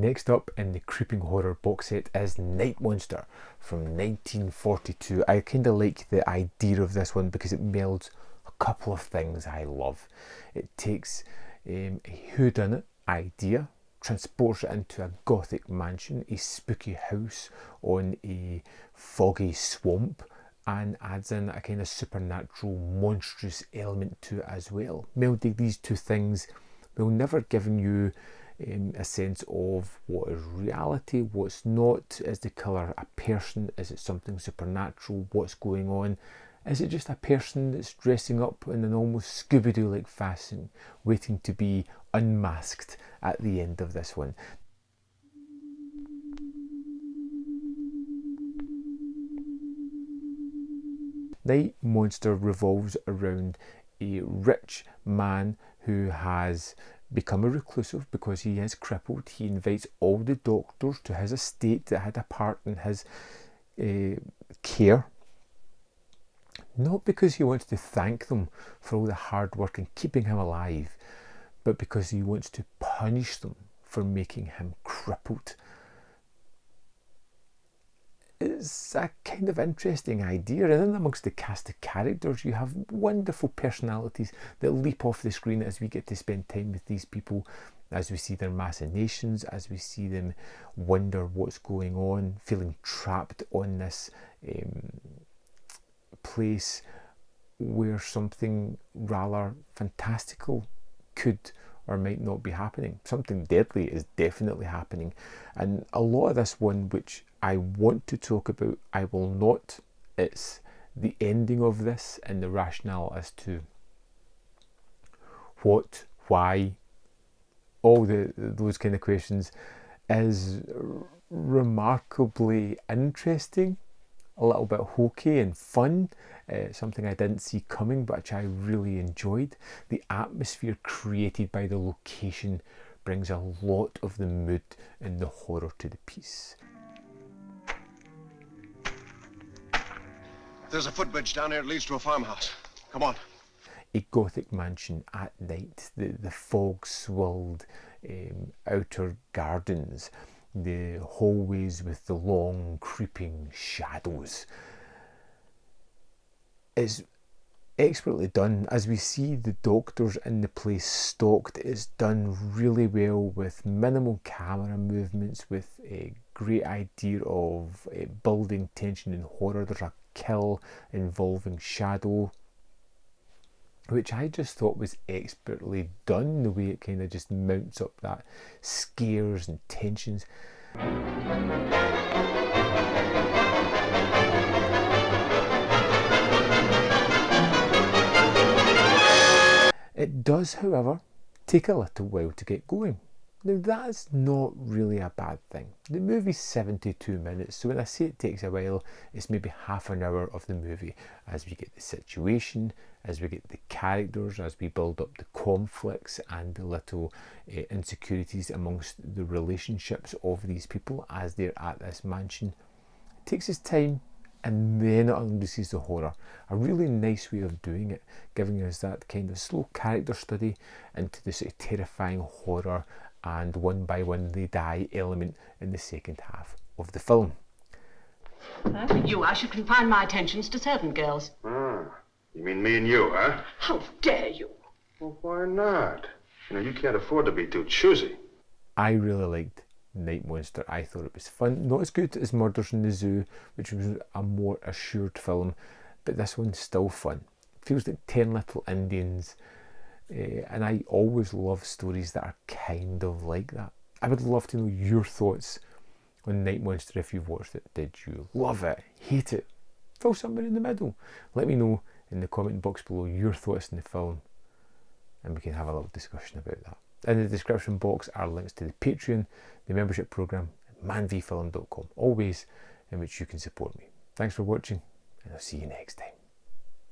Next up in the creeping horror box set is Night Monster from 1942. I kind of like the idea of this one because it melds a couple of things I love. It takes a whodunit idea, transports it into a gothic mansion, a spooky house on a foggy swamp, and adds in a kind of supernatural, monstrous element to it as well. Melding these two things will never giving you a sense of what is reality, what's not. Is the colour a person? Is it something supernatural? What's going on? Is it just a person that's dressing up in an almost Scooby-Doo-like fashion, waiting to be unmasked at the end of this one? Night Monster revolves around a rich man who has become a reclusive because he is crippled. He invites all the doctors to his estate that had a part in his care, not because he wants to thank them for all the hard work in keeping him alive, but because he wants to punish them for making him crippled. It's a kind of interesting idea, and then amongst the cast of characters you have wonderful personalities that leap off the screen as we get to spend time with these people, as we see their machinations, as we see them wonder what's going on, feeling trapped on this place where something rather fantastical could or might not be happening. Something deadly is definitely happening, and a lot of this one which I want to talk about, I will not. It's the ending of this and the rationale as to what, why, all those kind of questions is remarkably interesting, a little bit hokey and fun, something I didn't see coming but which I really enjoyed. The atmosphere created by the location brings a lot of the mood and the horror to the piece. There's a footbridge down here that leads to a farmhouse. Come on. A gothic mansion at night, the fog-swirled outer gardens, the hallways with the long creeping shadows. It's expertly done. As we see the doctors in the place stalked, it's done really well with minimal camera movements, with a great idea of building tension and horror. There's a kill involving shadow, which I just thought was expertly done, the way it kind of just mounts up that scares and tensions. It does, however, take a little while to get going. Now that's not really a bad thing. The movie's 72 minutes, so when I say it takes a while, it's maybe half an hour of the movie as we get the situation, as we get the characters, as we build up the conflicts and the little insecurities amongst the relationships of these people as they're at this mansion. It takes its time, and then it unleashes the horror. A really nice way of doing it, giving us that kind of slow character study into the sort of terrifying horror and one by one they die element in the second half of the film. For you, I should confine my attentions to servant girls. Ah, you mean me and you, huh? How dare you? Well, why not? You know, you can't afford to be too choosy. I really liked Night Monster. I thought it was fun. Not as good as Murders in the Zoo, which was a more assured film, but this one's still fun. It feels like 10 Little Indians. And I always love stories that are kind of like that. I would love to know your thoughts on Night Monster if you've watched it. Did you love it? Hate it? Fill somewhere in the middle. Let me know in the comment box below your thoughts on the film, and we can have a little discussion about that. In the description box are links to the Patreon, the membership program, and manvfilm.com, all ways in which you can support me. Thanks for watching, and I'll see you next time.